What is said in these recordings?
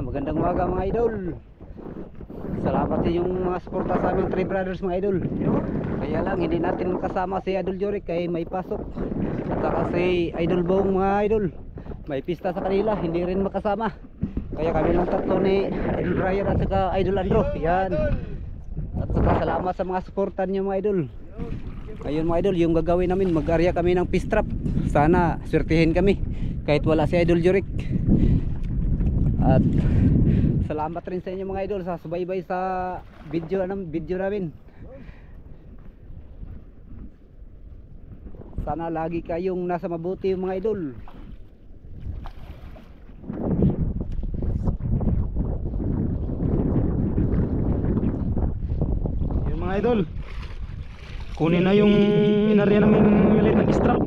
magandang umaga mga idol. Salamat sa inyong mga suporta sa aming 3 brothers mga idol. Kaya lang hindi natin makasama si Idol Jorik kay may pasok. At saka si Idol Bong mga idol, may pista sa kanila, hindi rin makasama. Kaya kami lang tatlo ni Idol Brian at saka Idol Andro. Yan. At saka salamat sa mga suportan niyo mga idol. Ayun mga idol, yung gagawin namin, mag-arya kami ng fish trap. Sana swertihin kami kahit wala si Idol Jorik. At salamat rin sa inyo mga idol sa subaybay sa video namin. Sana lagi kayong nasa mabuti mga idol. Yung mga idol, kunin na yung inarya namin maliit na strap.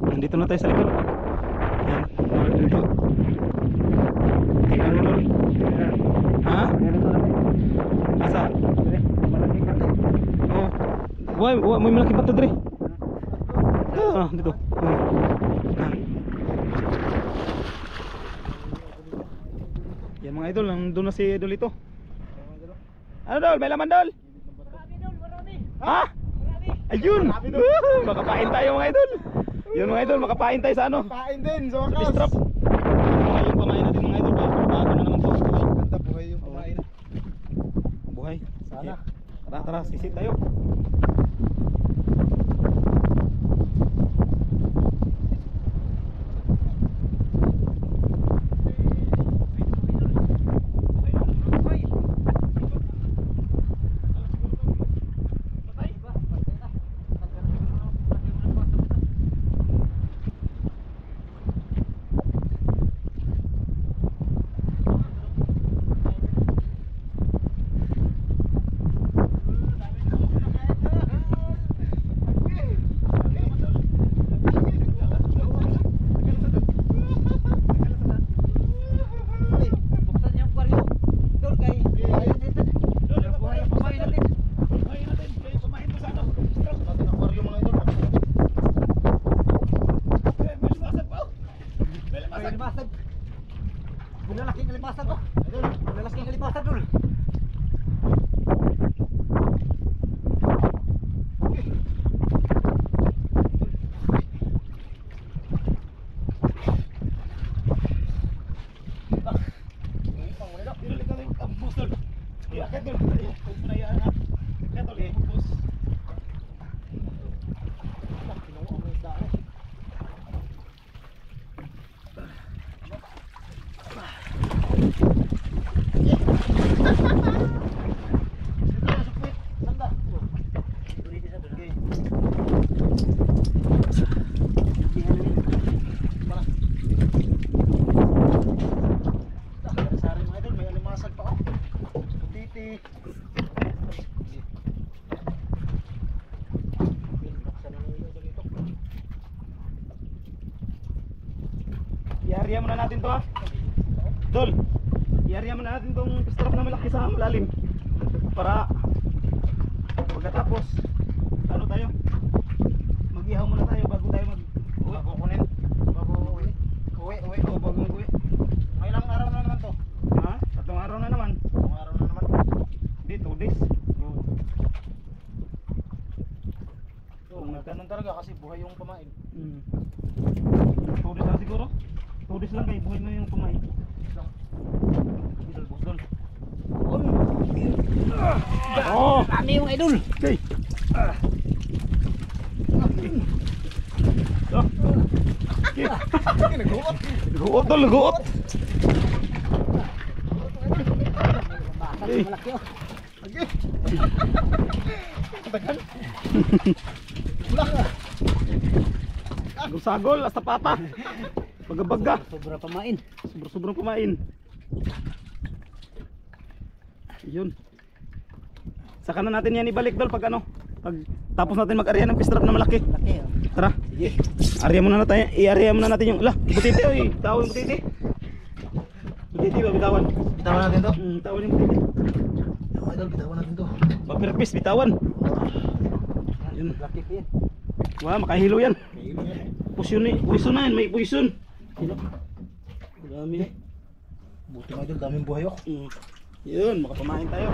Nandito na tayo sa likod. Yan, dito. Tingnan mo doon. Ha? Asa? Oh. May malaki bato dre. Dito. Yan mga idol, nandun na si idol ito. Ano dol? May laman dol? Ha? Ayun! Makapain tayo mga idol. Yun mga idol, makapain tayo sa ano? Pain din, sa wakas. Fish trap. Yung pamain natin mga idol, bago na naman to. Ganda buhay yung pamain. Buhay. Sana. Tara, sisit tayo. I-area muna natin to ha. Dol, i-area muna natin tong strap na malaki sa malalim. Para pagkatapos ano tayo, mag-ihaw muna tayo bago tayo kukunin. Bago uwi. Oo, bago mag-uwi. May ilang araw na naman to? Ha? 3 araw na naman. 3 araw na naman. Hindi, 2 days. Ganun talaga kasi buhay yung pamain. 2 days na siguro. 2 days lang kayo, buhay na yung pamain. Dol. Oh! Dami yung idol. Okay. Naguot dol, naguot. Basag malaki oh. Sagol, hasta pata. Baga-baga. Sobra pamain. Sobrang kumain. Yun. Saka na natin yan ibalik dol pag ano. Pag tapos natin mag-area ng fish trap na malaki. Laki oh. Tara. Area muna natin. I-area muna natin yung butiti oy. Bitawan yung butiti. Butiti ba bitawan? Bitawan natin to. Bitawan yung butiti. Idol, bitawan natin to. Papirpis bitawan. Yun. Laki pa yan. Wah, makahilo yan. Poison na yan, may poison. Dami. Buti mga idol, daming buhay oh. Yun, makapamain tayo.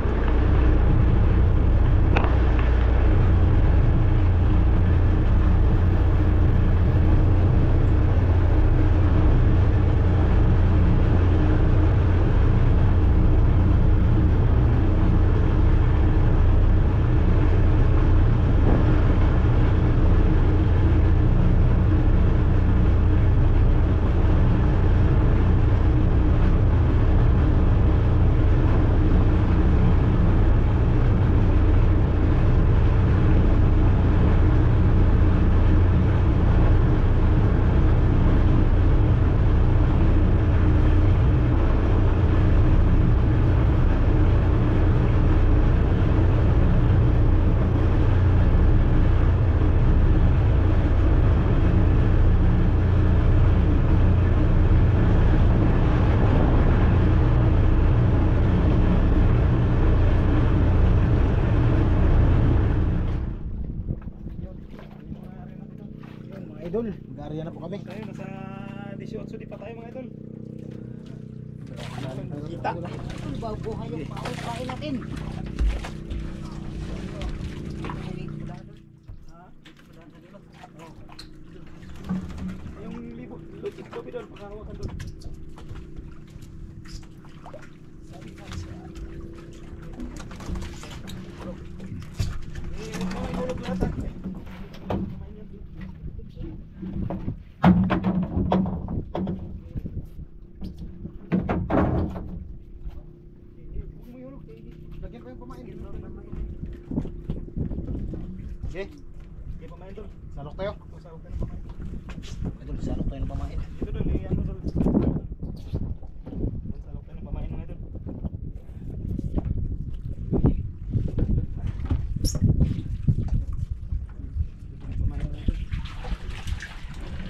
Idol, mag-area na po kami. Tayo, nasa 18 di pa tayo mga idol. Kita. Buhay yung kain natin. Yung libo, logit ko doon, pagkahawakan doon. Lagyan ko yung pamain. Okay, Okay, pamain doon. salok tayo. Pasawag ka ng pamain. Idol, salok tayo ng pamain. Dito doon, may ano doon. Pasawag ka ng pamain mga idol. Pamain mga idol.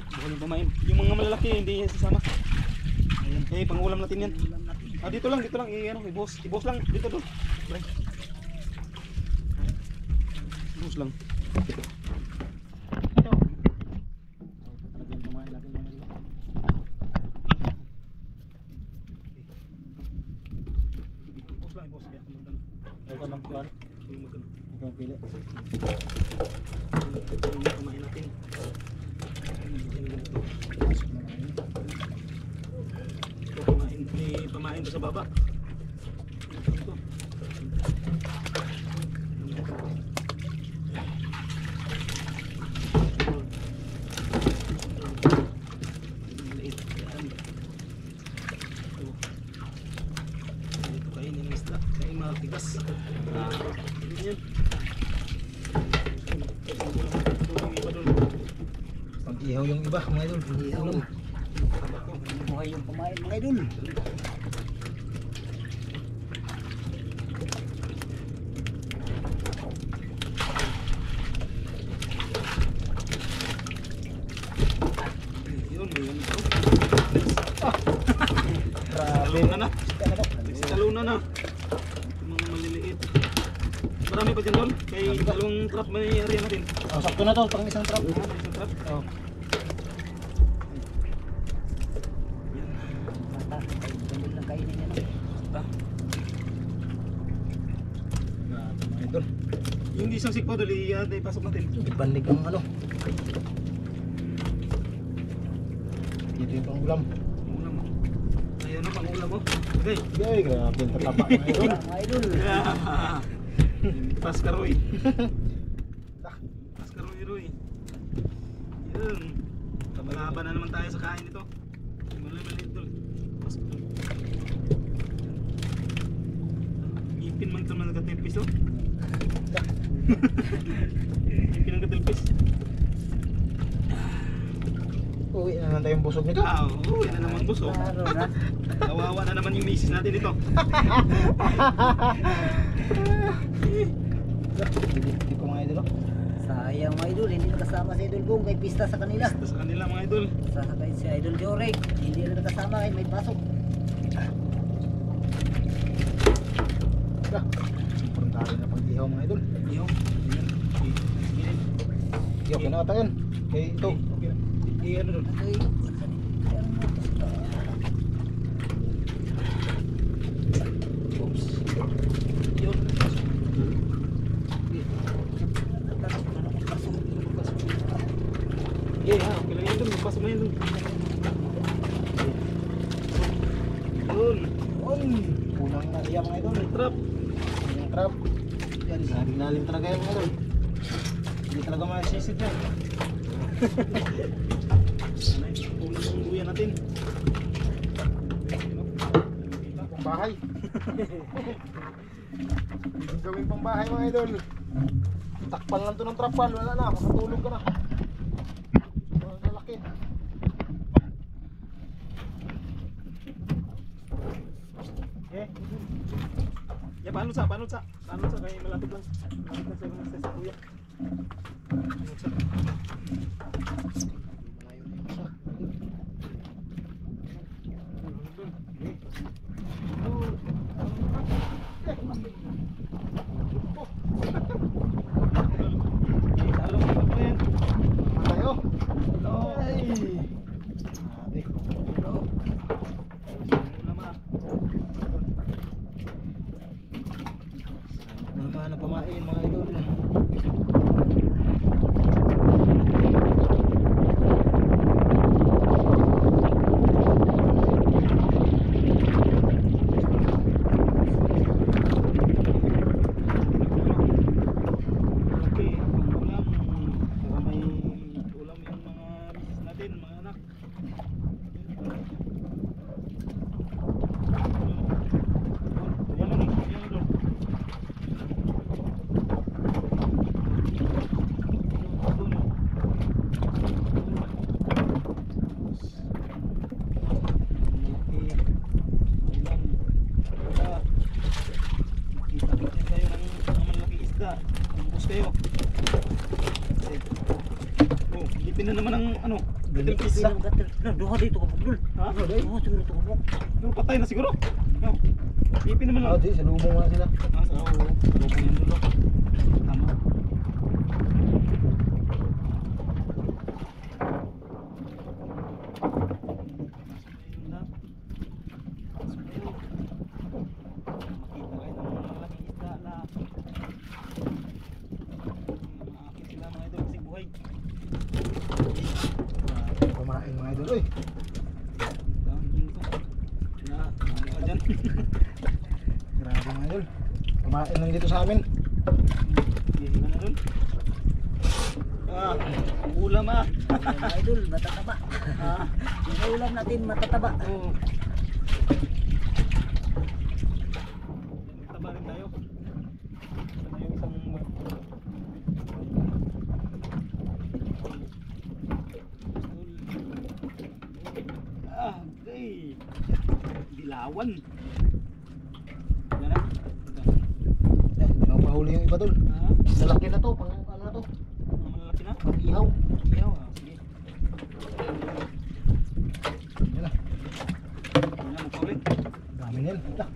Bukan yung pamain. Yung mga malalaki hindi sasama. Eh, pangulam natin yan. Ah, dito lang, ano, i-boss lang, dito doon. Boss lang. Ito. Lagyan yung pamain natin mga idol. Boss lang, boss. Ito ng plan. Ito ang pili. Kumain natin. May pamain pa sa baba. Ito. Maliit. Yan. Ito. Ito kainin ng isda. Kain matigas. Yan. Pag-ihaw yung iba mga idol. Ihaw. Buhay yung kumain mga idol. Yun, yun ito. Grabe. Taluna na. Taluna na. Mga maliliit. Marami pa dyan doon. Kay dalawang trap may area natin. Oh, sakto na to, pang isang trap. Isang trap. Oh. Bata, ganun lang kainin yan. Basta. Grabe mga idol. Yung isang sikpo doon, ipasok natin. Ibanlig ang ano. Dito yung pangulam. Ulam. Ayan na, pang-ulam mo. Okay. Yay, grabe yung tataba mga idol. Mga idol. Paskaroy. Paskaroy, Roy. Yun. Kamalaban na naman tayo sa kain nito. Maliit doon. Paskaroy. Ipin man ito man nagkatilpis, oh. Ipin ang katilpis. Uwi na lang tayong busog nito. Yan na naman boss, oh. Klaro na. Kawawa na naman yung misis natin ito. Hindi ko mga idol. Sayang mga idol, hindi nakasama si Idol Bong kay pista sa kanila. Ito sa kanila mga idol. Sasakay si Idol Jorek, hindi na nakasama kay may pasok. Puntahan na pag-ihaw mga idol. Iyo. Yo, kinakata yan. Kaya ito. Okay. Ano doon? Ay, Unang nariya mga idol. Trap. Yung crab. Yan, galing lalim talaga yung mga idol. Hindi talaga masisid yan. Ulam ng luya natin. Pambahay. Hindi gawing pambahay mga idol. Takpan lang to ng trapan, wala na, makatulog ka na. Sobrang lalaki. Eh. Ya, paano sa kay malapit lang. Malapit lang sa kuya. Paano sa? Tayo. Ay. Grabe. Naman ang pamain mga idol. Kayo. Oh, lipin na naman ang ano, little piece. Duha dito ka pagdul. Ha? Duha siguro ito ka. Pero patay na siguro. Oh, lipin naman lang. Di, sa lumong nga sila. Ah, sa lubong yung dulo. Tama. Pamain mga idol. Uy. Grabe mga idol. Pamain lang dito sa amin. Ulam ah. Mga idol, matataba. Yung ulam natin matataba. Oo. Taba rin tayo. Sana yung isang okay. Dilawan. Yan na. Hindi na pahuli yung iba dul. Ah, Lalaki na to. Pang ano na to. malaki na. Pang ihaw. Iyaw ah. Sige. Yan na. Yan na, magpaulit. Dami nil. Dah.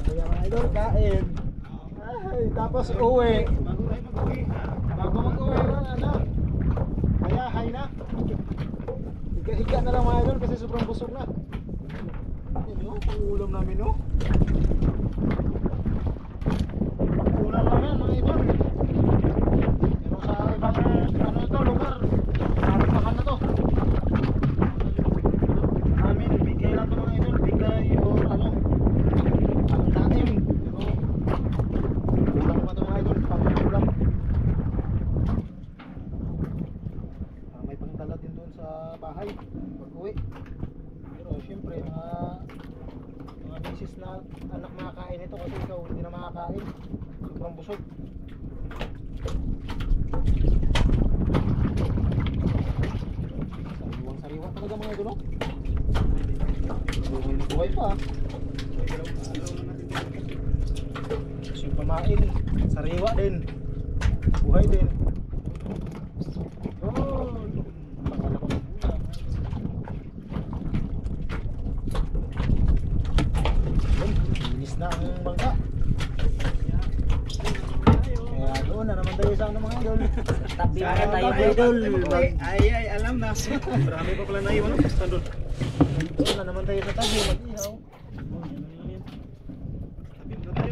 Kaya mga idol, kain. Ay, tapos uwi. Bago tayo mag-uwi. Bago mag-uwi ano? Kaya hay na. Higa-higa na lang mga idol kasi sobrang busog na. Yan o, pang-ulam namin o. Ulam lang yan mga idol. Pero sa ibang ano ito, lugar, saripahan na to. Amin, bigay lang to mga idol. Bigay o ano, ang daim. Pero ulam pa to mga idol, pang-ulam. May pangdala din doon sa bahay pag-uwi. Pero syempre mga misis na anak makakain ito kasi ikaw hindi na makakain. Sobrang busog. Sariwang sariwa to. talaga mga idol, no? Buhay pa. Tapos yung pamain, sariwa din. Buhay din. Oh, pangala ko ng buya. Linis na ang bangka. Kaya doon na naman tayo sa ano mga idol. Tabi na Sayang tayo tayo, idol. Ay, alam na. Marami pa pala naiwan, no? Basta doon. Doon na naman tayo sa tabi, mag-ihaw. Tabi mo na tayo.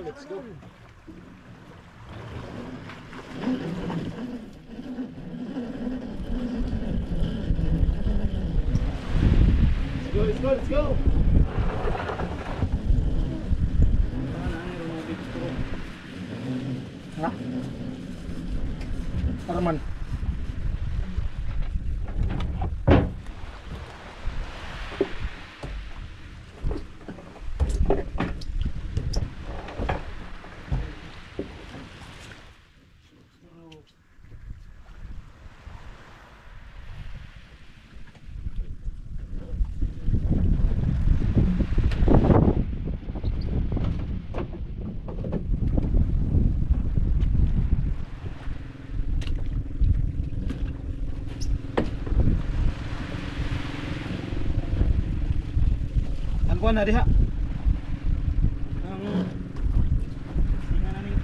Let's go. Let's go, let's go! Ha? Taraman. Ang kuha na diha. Ang singa na ning.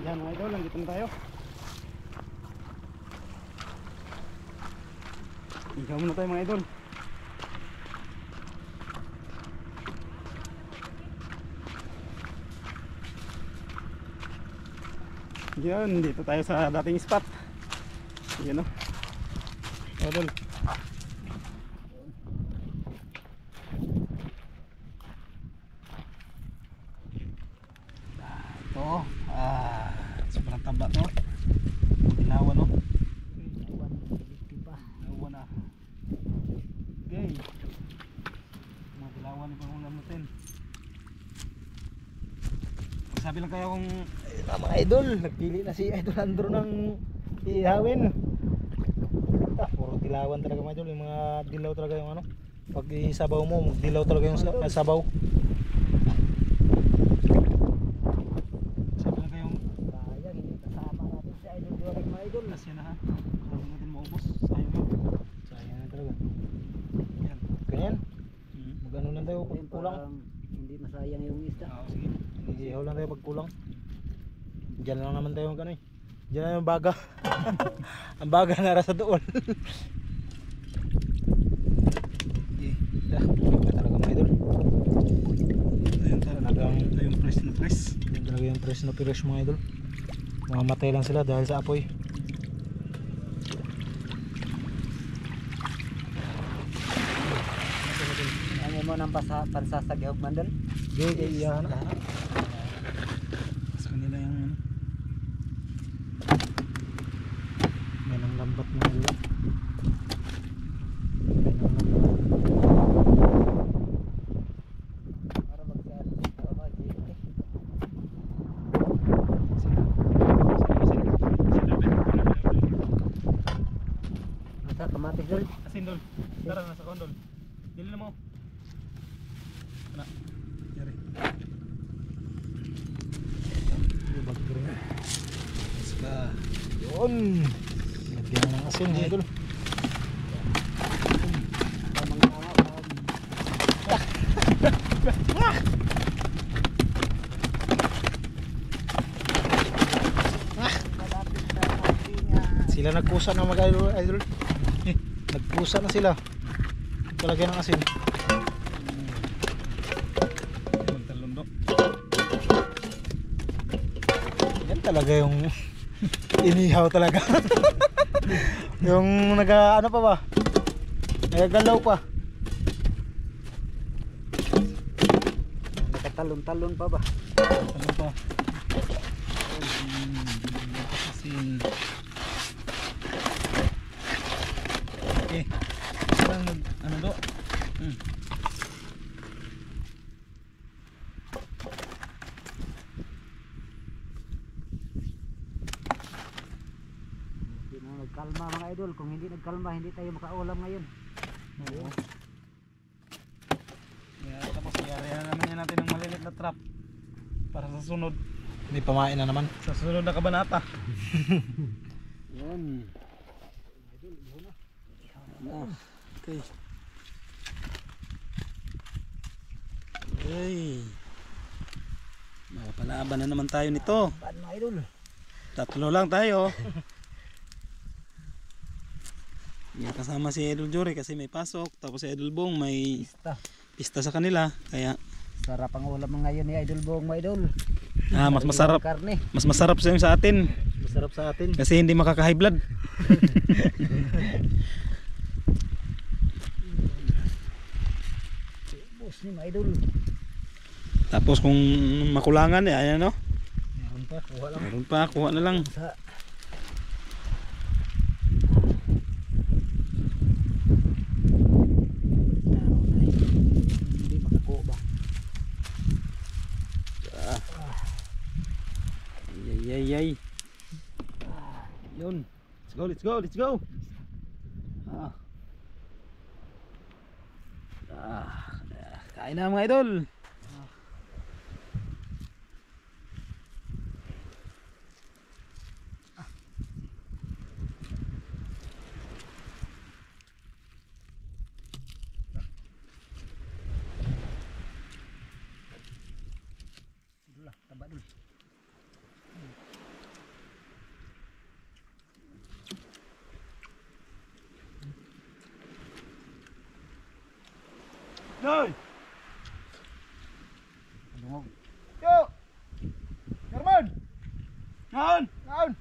Yan mga idol, nandito na tayo. Ikaw muna tayo mga idol. Yan, dito tayo sa dating spot. Yan o. Idol. Ito, sobrang taba to. Ginawa no. Ginawa na. Okay. Mga dilawan ni pangulam natin. Sabi lang kayo kung Mga idol, nagpili na si Idol Andrew ng ihawin. Puro dilawan talaga mga idol, yung mga dilaw talaga yung ano. Pag isabaw mo, dilaw talaga yung sabaw. sabi lang kayong Sayang, hindi kasama natin si Idol Jorik mga idol. nasya na ha. Kung natin maubos, sayang yun. Sayang na talaga. Yan. Ganyan, mag-ano lang tayo pag Ayun, kulang. parang hindi masayang yung isda. Sige. Ihaw lang tayo pag kulang. Diyan lang naman tayo mag ano eh. Diyan na yung baga. Ang baga nara sa doon. Iba talaga mga idol. Ayun talagang ito yung press na press. Yan talaga yung press na pires mga idol. Mamamatay lang sila dahil sa apoy. Ano mo ng pansasagihog mandal? Gigi, iyahan na. Sa kanila yung ano. Yan ang lambat mga idol. Yan ang lambat. Para mag-service. Para mag-service. Sino? Basta kamatis dol. Asin doon. Tara na sa kondol. Dili na mo. Ana. Yari. Yun. Lagyan ng asin mga idol. Sila nagkusa na mga idol. Nagkusa na sila. Talagyan ng asin. Magtalundok. Yan talaga yung inihaw talaga. Yung ano pa ba? Nagagalaw pa. Nakatalon-talon pa ba? Ano pa? Asin. Okay. Parang ano do? Hindi na nagkalma mga idol. Kung hindi nagkalma, hindi tayo makaulam ngayon. Oo. Yeah, tapos i-area naman yan natin ng malilit na trap para sa sunod. May pamain na naman. Sa sunod na kabanata. Yan. Okay. Ay. Makapalaban na naman tayo nito. Paano mga idol? Tatlo lang tayo. Yan, kasama si Idol Jory kasi may pasok. Tapos si Idol Bong may Pista. pista sa kanila. Kaya Sarap ang ulam ngayon ni Idol Bong mga idol. mas masarap. Karne. Mas masarap sa yung sa atin. Masarap sa atin. Kasi hindi makaka-high blood. Bus ni mga idol. Tapos kung makulangan ayan no. Meron pa. Kuha lang. Meron pa, kuha na lang. Sa hindi makakuha ba? Yay. Yun. Let's go. Kain na mga idol. Taba dul. Noy! Dungog. Yo! Herman! Naon! Naon!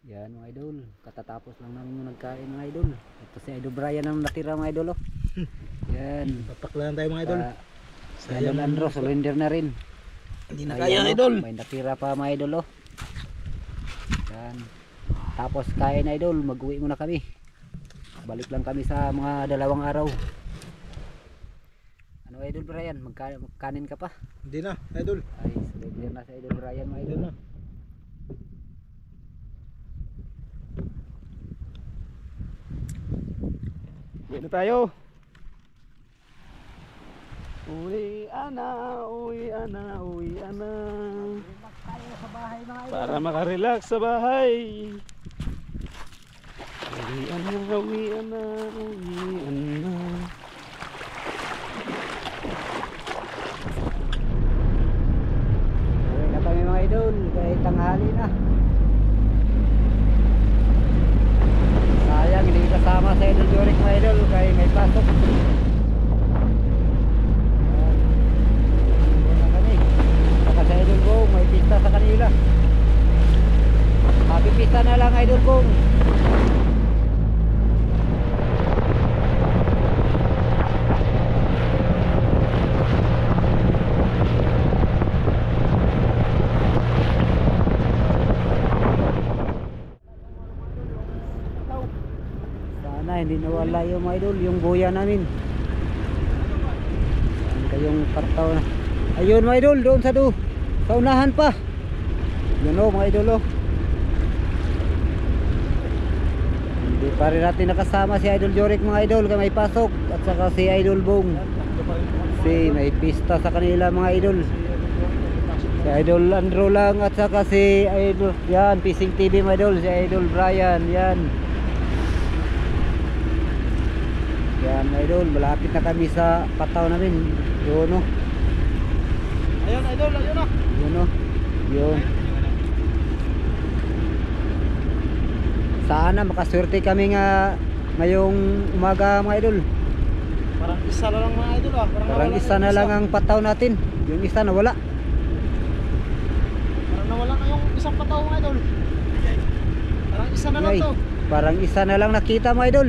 Yan mga idol, katatapos lang namin yung nagkain mga idol. Ito si Idol Brian ang natira mga idol oh. Yan. Papaklan tayo mga idol. Si Idol Andro, surrender na rin. Hindi na Ayan, kaya oh, idol. May natira pa mga idol oh. Yan. Tapos kain idol, mag-uwi muna kami. Balik lang kami sa mga 2 araw. Ano Idol Brian, magkanin ka pa? Hindi na, idol. Ay, surrender na si Idol Brian mga idol. Hindi na. Uwi na tayo. Uwi ana. Tayo sa bahay mga idol. Para makarelax sa bahay. Uwi ana. Uwi na kami mga idol, kahit tanghali na. Sayang hindi kasama sa Idol Jorik mga idol, kaya may pasok. Uwi na kami. Saka sa Idol Bong, may pista sa kanila. Happy pista na lang Idol Bong. Sana hindi nawala yung mga idol, yung buya namin. Saan kayong kartaw na? Ayun mga idol, doon sa unahan pa. Yun o mga idol o. Hindi pa rin natin nakasama si Idol Joric mga idol, kaya may pasok. At saka si Idol Bong. Si may pista sa kanila mga idol. Si Idol Andrew lang at saka si Idol, yan, Fishing TV mga idol, si Idol Brian, yan. Yan mga idol, malapit na kami sa pataw namin. Yun o. Ayun, idol, ayun na. Yun o. Yun. Sana makaswerte kami nga ngayong umaga mga idol. Parang isa na lang mga idol ah. Parang nawala isa yung na lang ang pataw natin. Yung isa nawala. Parang nawala na yung isang pataw mga idol. Parang isa na lang Ay, to. parang isa na lang nakita mga idol.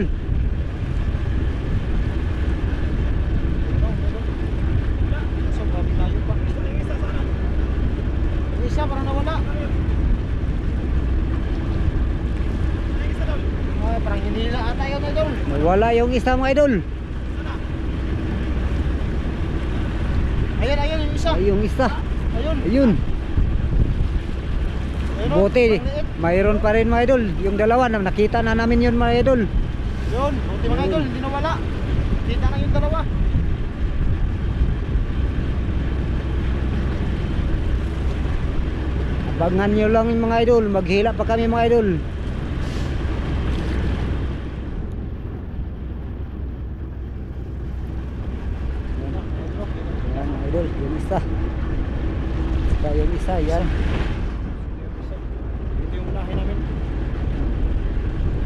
So, grabe tayo pa. Yung isa parang nawala. Ay, parang hinila ata yun idol. Nawala yung isa mga idol. Ayun, ayun yung isa. Ay, yung isa. Ayun. Ayun. Ayun, oh, Buti, parang liit. mayroon pa rin mga idol. Yung dalawa, nakita na namin yun mga idol. Yun, buti mga idol, hindi nawala. Kita na yung dalawa. Abangan nyo lang yung mga idol. Maghila pa kami mga idol. Yan mga idol, yung isa. Saka yung isa, yan. Ito yung unahin namin.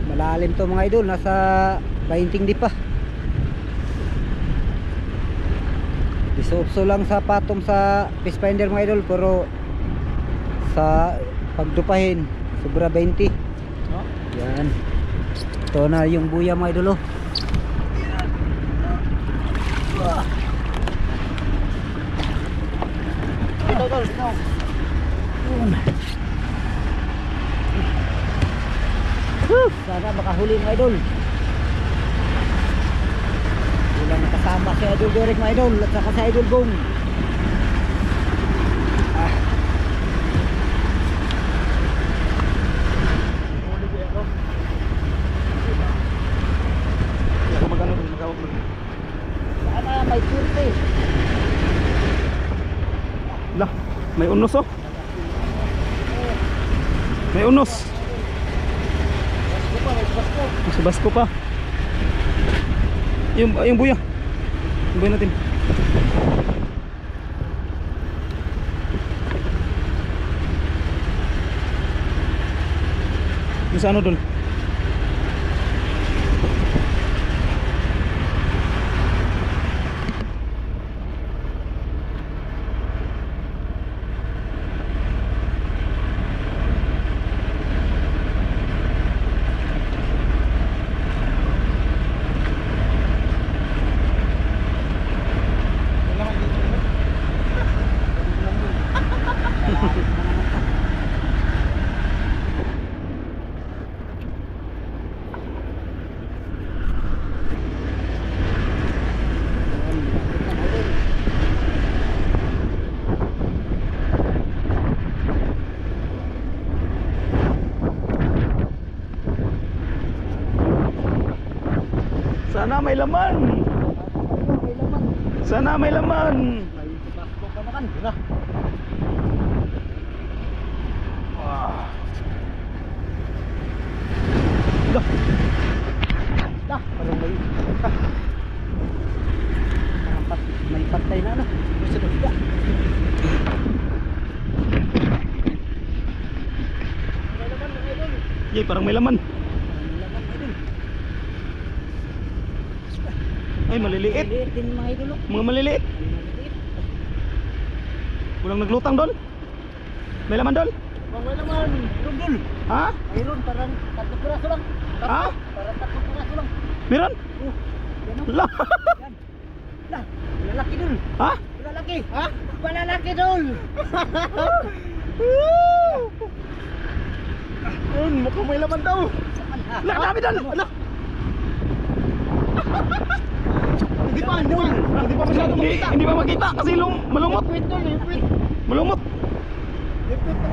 Malalim to mga idol, nasa 20 di pa. Isopso lang sa patong sa fish finder mga idol, pero sa pagdupahin sobra 20. No? Yan. Ito na yung buya mga idol oh. Ito, idol, ito. Sana makahuli mga idol. Walang nakasama si Idol Joric mga idol at saka si Idol Bong. Ah. Hindi ako magano, magawag mo. Sana may surte. Lah, may unos oh. May unos. Sa basko pa. Yung buya. Yung buya natin. Yung sa ano doon? Sana may laman. Sana may laman. Wah. Dah. Dah, parang may patay na ano. Gusto na siya. Yay, parang may laman. Ay, maliliit. Maliliit din mga idol oh. Mga maliliit. Maliliit. Walang naglutang doon. May laman doon. May laman. Idol. Ha? Mayroon parang 3 piraso lang. Ha? Parang 3 piraso lang. Meron? Oh, yan oh. La. Yan. Lah, lalaki dul. Ha? Lalaki. Ha? Lalaki dul. Yun, mukhang may laman daw. La, dami doon. Ala. Hindi pa, hindi pa masyadong makita. Hindi pa makita kasi malumot. Ipit doon, ipit. Malumot. Ipit na.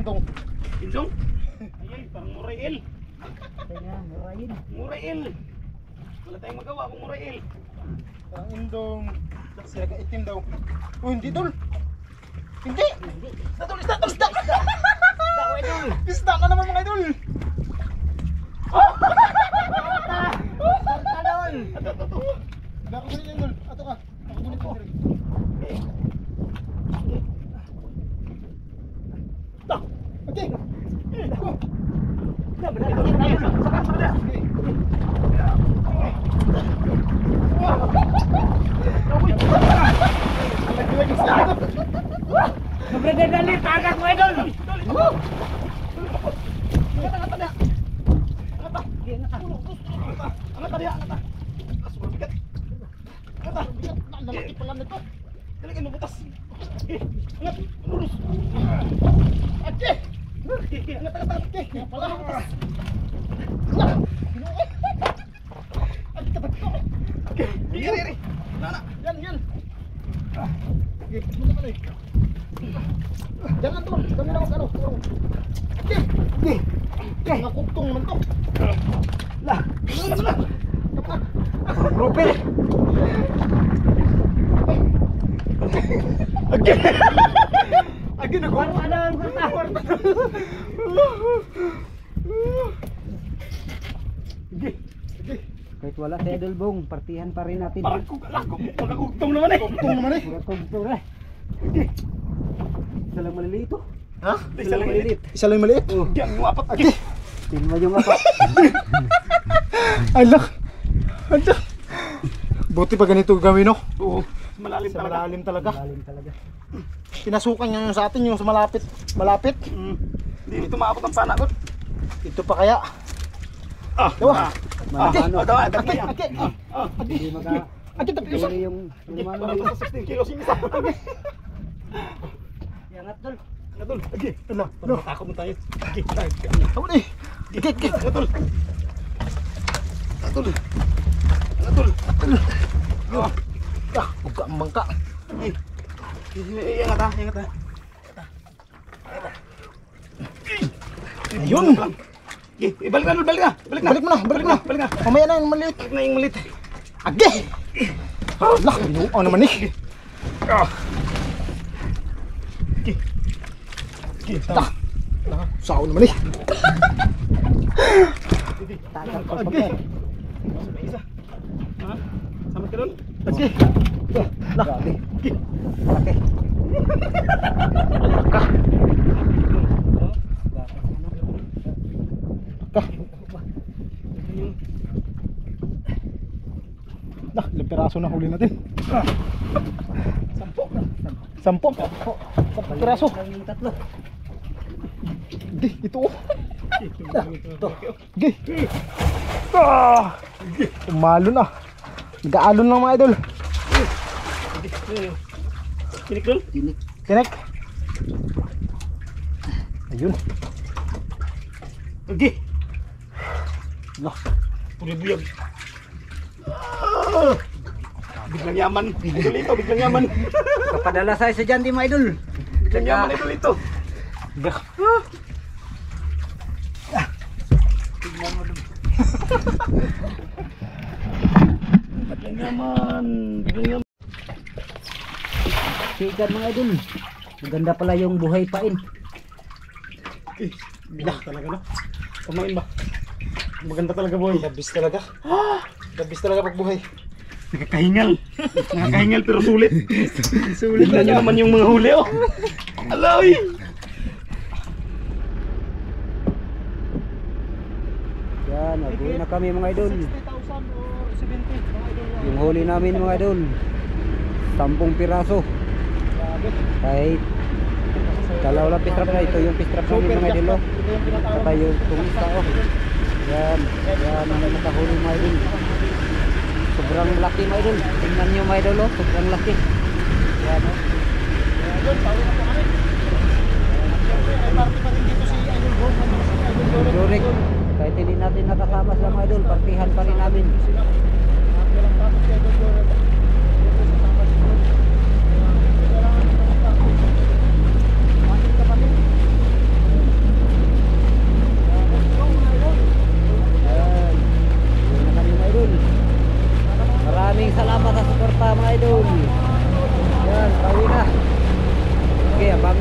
Indong. Indong? Ay, parang Murail. Kaya murahin. Murail. Wala tayong magawa kung Murail. Parang Indong. Sila ka itim daw. Oh, hindi dol. Hindi. Isda dol, isda, dol, isda. Isda ka naman mga idol. Isda ko ganyan dol. Ato ka. Ako gunit ko. Okay. Nagdadali, tagak mo idol. Lalaki pala nito. Talaga mabutas. Angat. Lurus. Ate. Angat, angat, ate. Kaya pala. Angat. Ate, tapat ko. Iri. Nana. Yan. Okay, muna ka na eh. Jangan tol, kami lang ako. Okay. Nakugtong naman to. Lah. Rupil. Again ako. Kahit wala si Idol Bong, partihan pa rin natin. Parang magkakugtong naman eh. Kugtong naman eh. Kugtong na. Isa lang maliliit oh. Ha? Isa lang maliit. Isa lang maliit? Diyan, yung apat. Okay. Tingnan mo yung apa. Alak. Alak. Buti pa ganito gawin no? Oo. Malalim Sa talaga. malalim talaga. Malalim talaga. Pinasukan niya yung sa atin yung sa malapit. Malapit. Hindi nito maabot ang panakot. Ito pa kaya. Dawa. Ano? Dawa. Ate, ate. Hindi maka Ate, tapos. pili yung ano. 16 kilos yung isa. Yangat Dol. Nadol. Agi. Ano? Takot mo tayo. Agi. Tawon eh. Gigit. Nadol. Nadol. Buka ang bangka. Ingat ha. Ayun. Balik na. Balik mo na. Mamaya na yung maliit. Balik na yung malit. Age. Lah, binuo naman eh. Lah. Sao naman eh. Tagal pa Age. May isa. Ha? Sama ka doon? Age. Lah. Malaki. Ka. Nah, ilang piraso na huli natin. Sampo. Sampo piraso. Yung tatlo. Di, ito oh. Ito. Gi. Umalo na. Nag-aalon lang mga idol. Kinik doon? Tinek. Ayun. Agi. Lah. Pulibuyag. Biglang yaman. Biglang yaman. Kapadala sa isa dyan di mga Idol. Biglang yaman ito. Dah. Biglang yaman. Sigan mga Idol. Maganda pala yung buhay pain. Bilah talaga no. Kumain ba? Maganda talaga boy. Dabis talaga. Dabis talaga pag buhay. Nakakahingal pero sulit. Sulit na nyo naman yung mga huli oh. Aloy. Yan, nag-uwi na kami mga Idol. 60,000 or 70 mga idol. Yung huli namin mga Idol, 10 piraso. Grabe. Kahit dalaw lang pistrap na, ito yung pistrap namin mga Idol. Ito yung tinatawag. Saka yung tumista oh. Yan ang nakahuli mga Idol. Sobrang laki mga Idol. Tingnan nyo mga Idol oh, sobrang laki. Yan oh. Idol, pauwi na po kami. Siyempre, ay party pa rin dito si Idol Bong. Si Idol Jorik, kahit hindi natin nakasama sa mga Idol, partihan pa rin namin. Walang takot si Idol Bong. Sasama si Bong. Kailangan natin kapatid.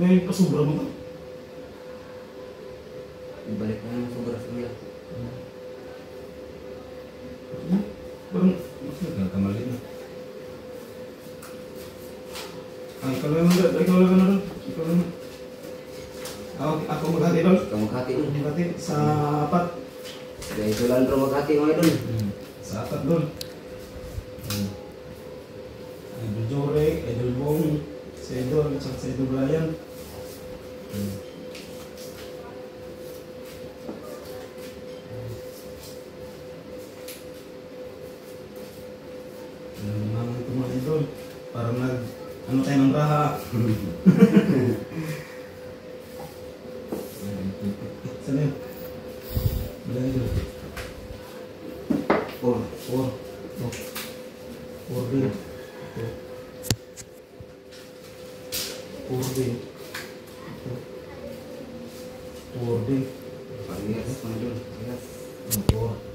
May pasubra mo to? Ibalik na yung sobra sa nila. Parang nagkakamali na. Ah, ikaw lang na doon. Ikaw lang na. Ako maghati doon. Ikaw maghati doon. Maghati sa apat. Kaya ito lang bro maghati mga idol. Sa apat doon. Idol Jore, Idol Bong, si Idol, at si Idol Brian. Naman ito mga idol. Parang ano tayo ng raha. Saan yun? Wala idol. 4 din. 4 din. 4 din. Parehas mga idol. Parehas. 4.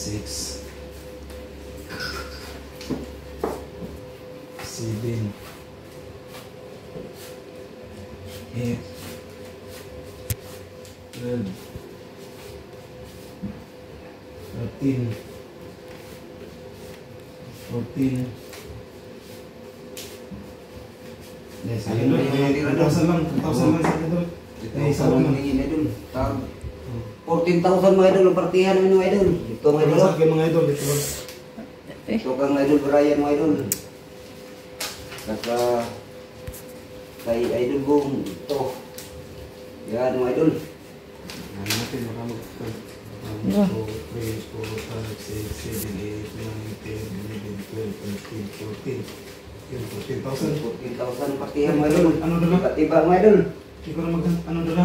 6 7 8 12 13 14 Yes, ayun lang, 2,000 lang sa idol. Eh, isa lang. idol. 14,000 mga idol ang partihan namin mga idol. Ito mga idol. Sa akin mga idol, ito lang. Ito kang idol Brian mga idol. Saka kay idol Bong ito. Yan mga idol. Ano natin, baka mag-ito. 1, 2, 3, 4, 5, 6, 7, 8, 9, 10, 11, 12, 13, 14, 14,000. 14,000 partihan mga idol. Ano dala? Tiba mga idol. Ikaw na ano dala?